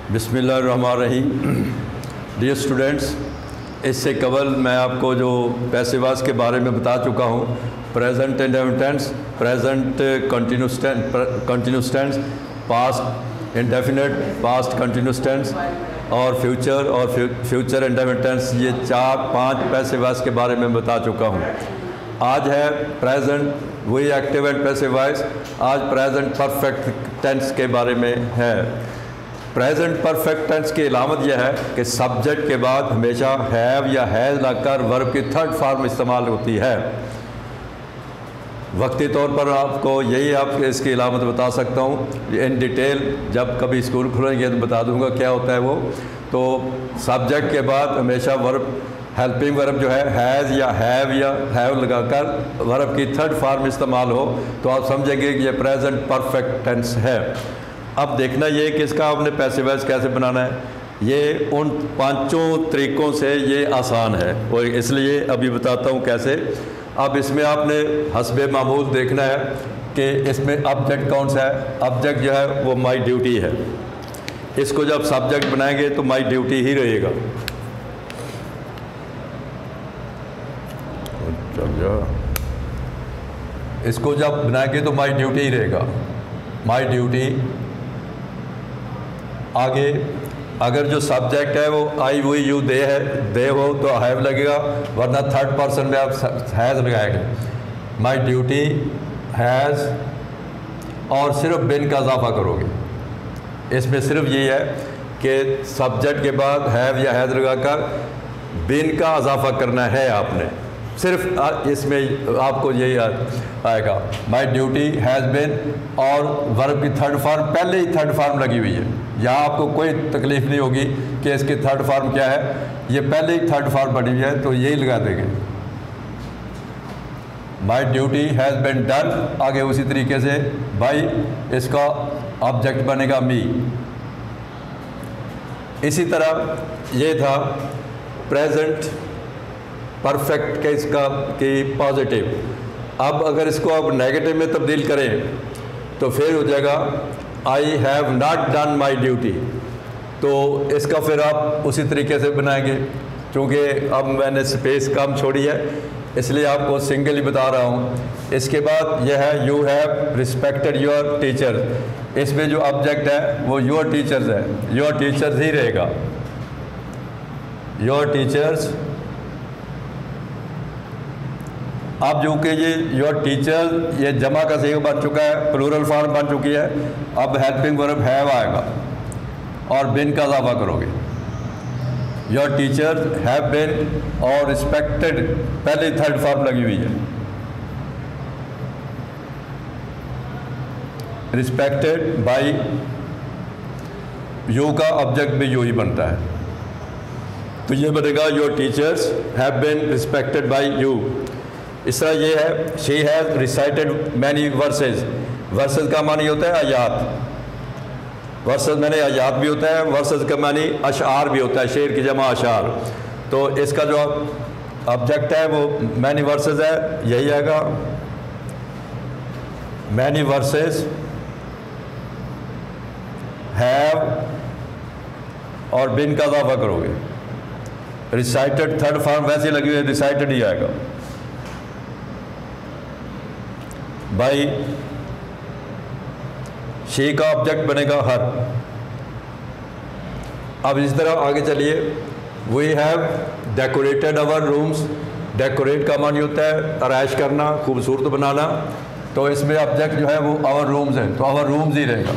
बिस्मिल्लाहिर्रहमानिर्रहीम। Dear students, इससे कबल मैं आपको जो पैसिवास के बारे में बता चुका हूँ, present indefinite tense, present continuous tense, past indefinite, past continuous tense और फ्यूचर इंडेफिनिट टेंस, ये 4-5 पैसिवास के बारे में बता चुका हूँ। आज है प्रेजेंट वही एक्टिव एंड पैसिव वॉइस। आज प्रेजेंट परफेक्ट टेंस के बारे में है। प्रेजेंट परफेक्ट टेंस की अलामत यह है कि सब्जेक्ट के बाद हमेशा हैव या हैज़ लगकर वर्ब की थर्ड फॉर्म इस्तेमाल होती है। वक्ती तौर पर आपको यही इसकी अलामत बता सकता हूँ। इन डिटेल जब कभी स्कूल खुलेंगे तो बता दूँगा क्या होता है वो। तो सब्जेक्ट के बाद हमेशा वर्ब, हेल्पिंग वर्ब जो है हैज़ या हैव लगाकर वर्ब की थर्ड फॉर्म इस्तेमाल हो तो आप समझेंगे कि ये प्रेजेंट परफेक्ट टेंस है। अब देखना ये कि इसका आपने पैसिव वॉइस कैसे बनाना है। ये उन 5 तरीक़ों से ये आसान है और इसलिए अभी बताता हूँ कैसे। अब इसमें आपने हस्बे मामूल देखना है कि इसमें ऑब्जेक्ट कौन सा है। ऑब्जेक्ट जो है वो माई ड्यूटी है। इसको जब सब्जेक्ट बनाएंगे तो माई ड्यूटी ही रहेगा। इसको जब बनाएंगे तो माई ड्यूटी ही रहेगा। My duty. आगे अगर जो सब्जेक्ट है वो आई वी यू दे है, दे हो तो हैव लगेगा, वरना थर्ड पर्सन में आप हैज़ लगाएंगे। माई ड्यूटी हैज़ और सिर्फ बिन का इजाफा करोगे। इसमें सिर्फ ये है कि सब्जेक्ट के बाद हैव या हैज़ लगाकर बिन का इजाफा करना है आपने। सिर्फ इसमें आपको यही आएगा। माई ड्यूटी हैज़ बिन और वर्ब की थर्ड फॉर्म पहले ही थर्ड फॉर्म लगी हुई है। यहाँ आपको कोई तकलीफ नहीं होगी कि इसकी थर्ड फॉर्म क्या है, ये पहले ही थर्ड फॉर्म बनी हुई है तो यही लगा देंगे। My duty has been done. आगे उसी तरीके से बाई, इसका ऑब्जेक्ट बनेगा मी। इसी तरह ये था प्रेजेंट परफेक्ट के इसका कि पॉजिटिव। अब अगर इसको आप नेगेटिव में तब्दील करें तो फिर हो जाएगा I have not done my duty. तो इसका फिर आप उसी तरीके से बनाएंगे। क्योंकि अब मैंने स्पेस कम छोड़ी है इसलिए आपको सिंगल ही बता रहा हूँ। इसके बाद यह है you have respected your teacher. इसमें जो ऑब्जेक्ट है वो योर टीचर्स है। योर टीचर्स ही रहेगा। Your teachers. अब जो कि ये योर टीचर ये जमा का सीगा बन चुका है, प्लूरल फॉर्म बन चुकी है। अब हेल्पिंग वर्ब हैव आएगा और बिन का इजाफा करोगे। योर टीचर हैव बिन और रिस्पेक्टेड पहले थर्ड फॉर्म लगी हुई है। रिस्पेक्टेड बाई यू का ऑब्जेक्ट भी यू ही बनता है तो ये बनेगा your teachers have been respected by you. इस तरह ये है she has recited many versus. Versus का मानी होता है आयात। वर्सेज मैंने आयात भी होता है, वर्सेज का मानी अशार भी होता है, शेर की जमा अशार। तो इसका जो ऑब्जेक्ट है वो मैनी वर्सेज है, यही आएगा। मैनी वर्सेज हैव और बिन का इजाफा करोगे। रिसाइटेड थर्ड फॉर्म वैसे लगी हुई है, रिसाइटेड ही आएगा। बाई शी का ऑब्जेक्ट बनेगा हर। अब इस तरह आगे चलिए। We have decorated our rooms. Decorate का मानी होता है आराइश करना, खूबसूरत बनाना। तो इसमें ऑब्जेक्ट जो है वो आवर रूम्स है तो आवर रूम्स ही रहेगा।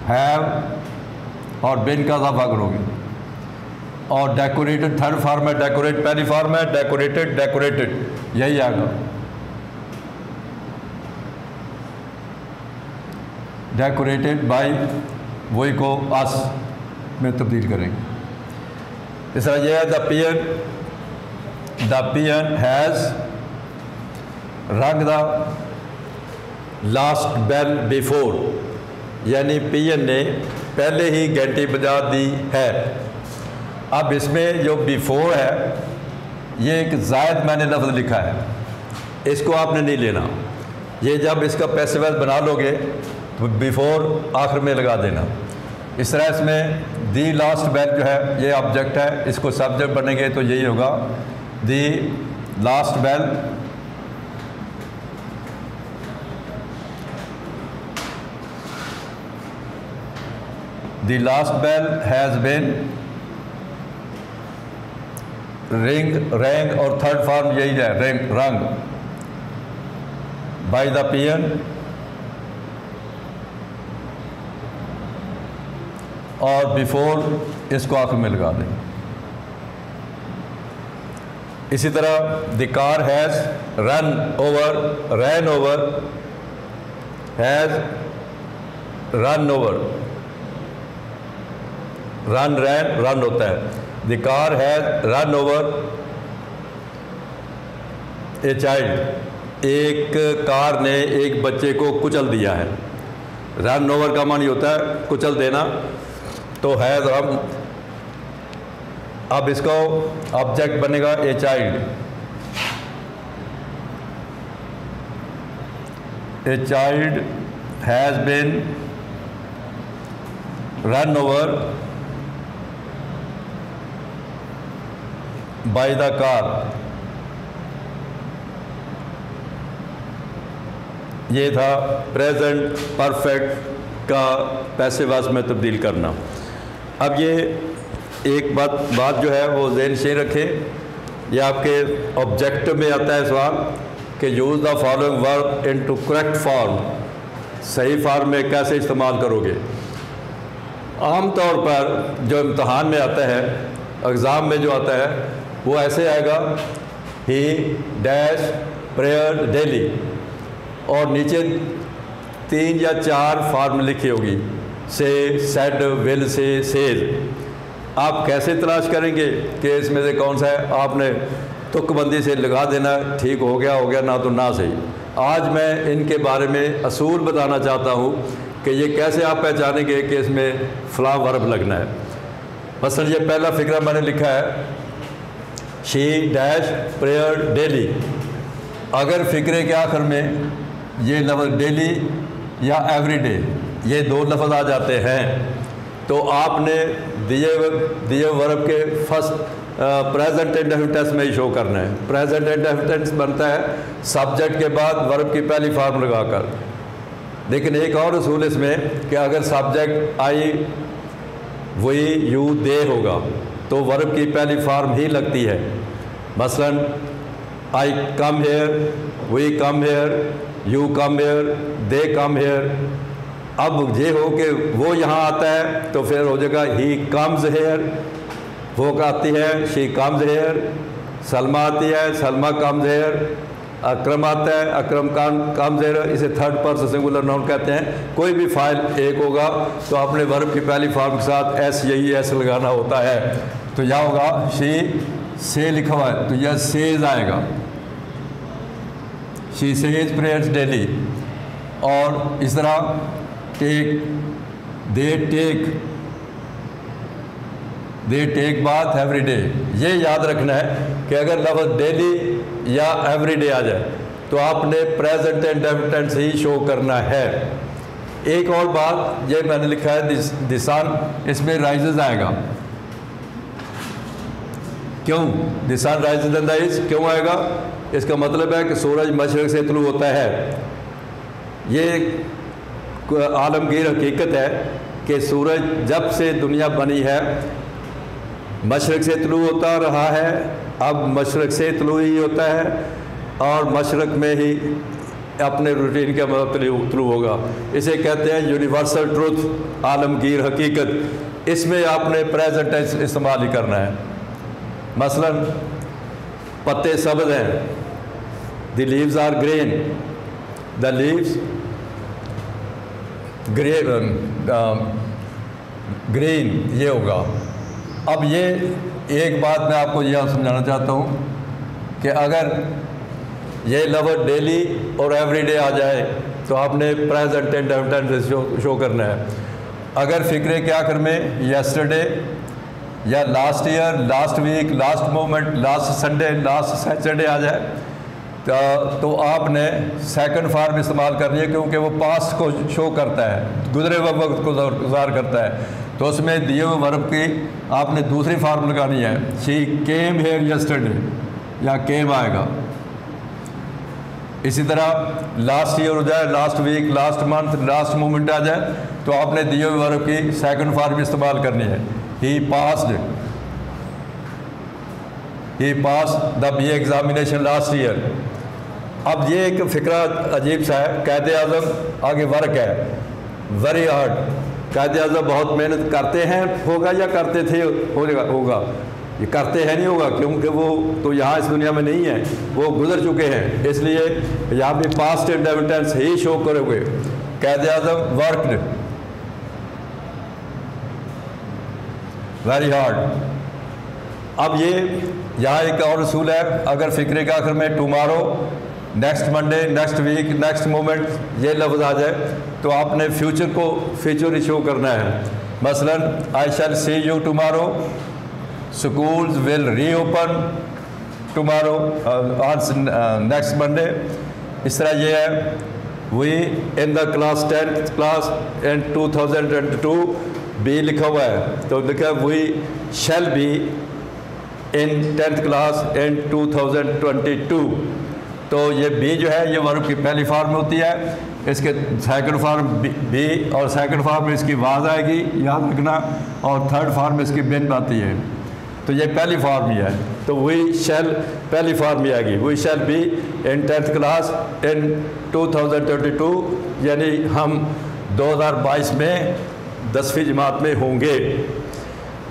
हैव और बिन का इजाफा करोगे। और डेकोरेटेड थर्ड फॉर्म है, डेकोरेट पहली फॉर्म है, डेकोरेटेड डेकोरेटेड यही आएगा। डेकोरेटेड बाई वही को अस में तब्दील करेंगे। इस तरह यह है द पियन हैज़ रंग द लास्ट बेल बिफोर। यानी पियन ने पहले ही घंटी बजा दी है। अब इसमें जो बिफोर है ये एक ज़ायद मैंने लफ्ज़ लिखा है, इसको आपने नहीं लेना। ये जब इसका पैसिव वॉइस बना लोगे तो बिफोर आखिर में लगा देना। इस तरह इसमें दी लास्ट बेल जो है ये ऑब्जेक्ट है, इसको सब्जेक्ट बनेंगे तो यही होगा the last bell. The last bell has been ring rang, और थर्ड फॉर्म यही है रैंग रंग बाय द पियन, और बिफोर इसको आखिर में लगा दें। इसी तरह the car has run over, has run over, run होता है। The car has run over a child, एक कार ने एक बच्चे को कुचल दिया है। रन ओवर का मानी होता है कुचल देना, तो हैज़ अब इसको ऑब्जेक्ट बनेगा a child. A child has been run over by the car. ये था प्रेजेंट परफेक्ट का पैसिव वॉइस में तब्दील करना। अब ये एक बात जो है वो ज़हन से रखें, यह आपके ऑब्जेक्टिव में आता है सवाल कि use the following verb into correct form, सही फॉर्म में कैसे इस्तेमाल करोगे। आम तौर पर जो इम्तहान में आता है, एग्ज़ाम में जो आता है वो ऐसे आएगा ही डैश प्रेयर डेली, और नीचे 3 या 4 फॉर्म लिखी होगी, से, सेड, विल से, सेज। आप कैसे तलाश करेंगे कि इसमें से कौन सा है? आपने तुकबंदी से लगा देना, ठीक हो गया ना तो ना सही। आज मैं इनके बारे में असूल बताना चाहता हूँ कि ये कैसे आप पहचानेंगे कि इसमें फ़लाँ वर्ब लगना है। मसलन ये पहला फिक्रा मैंने लिखा है शी डैश प्रेयर डेली। अगर फ़िक्रे के आखिर में ये लफ्ज़ डेली या एवरीडे ये 2 लफ्ज़ आ जाते हैं तो आपने दिए वर्ब के फर्स्ट प्रेजेंट इंडेफिनिट टेंस में ही शो करना है। प्रेजेंट इंडेफिनिट टेंस बनता है सब्जेक्ट के बाद वर्ब की पहली फॉर्म लगाकर। लेकिन एक और असूल इसमें कि अगर सब्जेक्ट आई वही यू दे होगा तो वर्ब की पहली फॉर्म ही लगती है। मसलन I come here, we come here, you come here, they come here. अब ये हो कि वो यहाँ आता है तो फिर हो जाएगा ही कम्स हेयर, वो आती है शी कम्स हेयर। सलमा आती है, सलमा कम्स हेयर। अकरम आता है, अकरम कम्स हेयर। इसे थर्ड पर्सन सिंगुलर नाउन कहते हैं। कोई भी फाइल एक होगा तो अपने वर्ब की पहली फॉर्म के साथ एस यही एस लगाना होता है। तो यह होगा शी से लिखा हुआ है तो यह सेज आएगा, शी सेज प्रेयर्स डेली। और इस तरह take, they take bath every day. ये याद रखना है कि अगर लफ्ज़ डेली या एवरी डे आ जाए तो आपने प्रेजेंट इंडेफिनिट टेंस ही शो करना है। एक और बात ये मैंने लिखा है द सन, इसमें राइजेस आएगा। क्यों the sun rises in the east क्यों आएगा? इसका मतलब है कि सूरज मशरक़ से तुलू होता है। ये आलमगीर हकीकत है कि सूरज जब से दुनिया बनी है मशरक़ से तुलू होता रहा है, अब मशरक़ से तुलू ही होता है और मशरक़ में ही अपने रूटीन के मतलब तुलू होगा। इसे कहते हैं यूनिवर्सल ट्रूथ, आलमगीर हकीकत। इसमें आपने प्रेजेंट टेंस इस्तेमाल ही करना है। मसलन पत्ते सब्ज़ हैं, the leaves are green, the leaves green ये होगा। अब ये एक बात मैं आपको यह समझाना चाहता हूँ कि अगर ये लफ्ज़ डेली और एवरीडे आ जाए तो आपने प्रेजेंट इंडेफिनिट शो करना है। अगर फ़िक्रे के आखिर में यस्टरडे या last year, last week, last moment, last Sunday, last Saturday आ जाए तो आपने सेकंड फॉर्म इस्तेमाल करनी है, क्योंकि वो पास्ट को शो करता है, गुजरे हुए वक्त को ज़ाहिर करता है। तो उसमें दिए हुए वर्ब की आपने दूसरी फॉर्म लगानी है, शी केम हेयर यस्टरडे, या केम आएगा। इसी तरह लास्ट ईयर हो जाए, last week, last month, last moment आ जाए, तो आपने दिए हुए वर्ब की सेकंड फॉर्म इस्तेमाल करनी है, he passed the B examination last year. अब ये एक फ़िक्रा अजीब सा है, कायदे आज़म आगे वर्क है, वेरी हार्ड, कायदे आज़म बहुत मेहनत करते हैं, होगा या करते थे होगा, ये करते हैं नहीं होगा, क्योंकि वो तो यहाँ इस दुनिया में नहीं है, वो गुजर चुके हैं, इसलिए यहाँ पे पास्ट इंडेफिनिट टेंस ही शो करोगे। कायदे आज़म वर्कड वेरी हार्ड। अब ये यहाँ एक और रसूल है, अगर फ़िक्रे के आखिर में tomorrow, next Monday, next week, next moment ये लफ्ज़ आ जाए, तो आपने फ्यूचर ही शो करना है। मसलन I shall see you tomorrow, schools will reopen tomorrow on next Monday। इस तरह ये है, we in the class 10th class in 2022 B लिखा हुआ है, तो लिखा है we shall be in 10th class in 2022। तो ये बी जो है ये वर्ब की पहली फॉर्म में होती है, इसके सेकंड फॉर्म बी और सेकंड फॉर्म में इसकी वाज आएगी, याद रखना, और थर्ड फॉर्म में इसकी बिन आती है। तो ये पहली फॉर्म ही है, तो वी शैल पहली फॉर्म ही आएगी, we shall be in 10th class in 2022, यानी हम 2022 में 10वीं जमात में होंगे।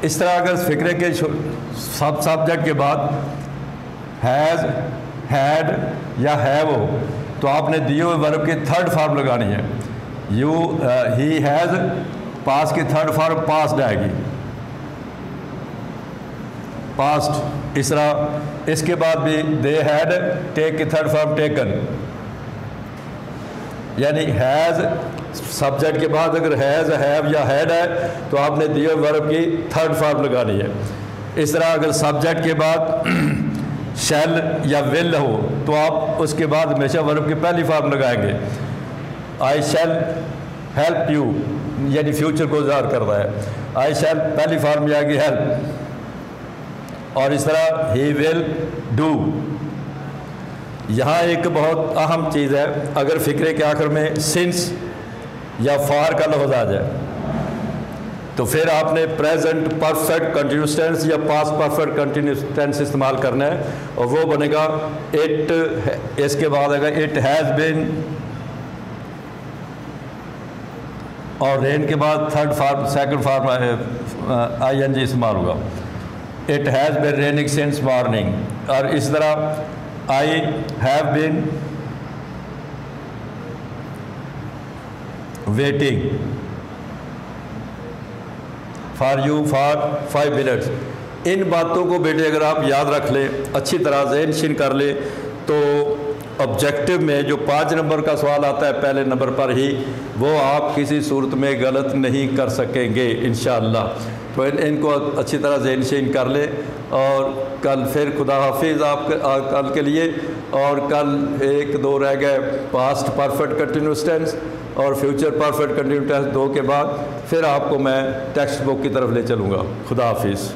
इस तरह अगर फ़िक्रे के सब सब्जेक्ट के बाद हैज़, हैड या हैव हो, तो आपने दिए हुए वर्ब की थर्ड फॉर्म लगानी है। ही हैज़, पास की थर्ड फॉर्म पास्ट आएगी, पास्ट। इस तरह इसके बाद भी दे हैड, टेक की थर्ड फॉर्म टेकन, यानी हैज़ सब्जेक्ट के बाद अगर हैज़, हैव या हैड है, तो आपने दिए वर्ब की थर्ड फॉर्म लगानी है। इस तरह अगर सब्जेक्ट के बाद शैल या विल हो, तो आप उसके बाद हमेशा वर्ब की पहली फॉर्म लगाएंगे। आई शैल हेल्प यू, यानी फ्यूचर को ज़ाहिर कर रहा है, आई शैल पहली फॉर्म में आएगी हेल्प। और इस तरह ही विल डू। यहाँ एक बहुत अहम चीज़ है, अगर फ़िक्रे के आखिर में सिंस या फार का लफ्ज़ आ जाए, तो फिर आपने प्रेजेंट परफेक्ट कंटिन्यूस टेंस या पास्ट परफेक्ट कंटिन्यूस टेंस इस्तेमाल करना है, और वो बनेगा इट, इसके बाद आएगा इट हैज़ बीन, और रेन के बाद third form second form ING इस्तेमाल होगा, it has been raining since morning. और इस तरह I have been waiting for you for 5 minutes. इन बातों को बेटे अगर आप याद रख लें, अच्छी तरह से ज़हन कर लें, तो ऑब्जेक्टिव में जो 5 नंबर का सवाल आता है पहले नंबर पर ही, वो आप किसी सूरत में गलत नहीं कर सकेंगे इंशाअल्लाह। तो इनको अच्छी तरह ज़हन कर ले, और कल फिर खुदा हाफिज़ आप कल के लिए। और कल 1-2 रह गए, पास्ट परफेक्ट कंटिन्यूस टेंस और फ्यूचर परफेक्ट कंटिन्यूस टेंस 2 के बाद फिर आपको मैं टेक्स्ट बुक की तरफ ले चलूँगा। खुदा हाफिज़।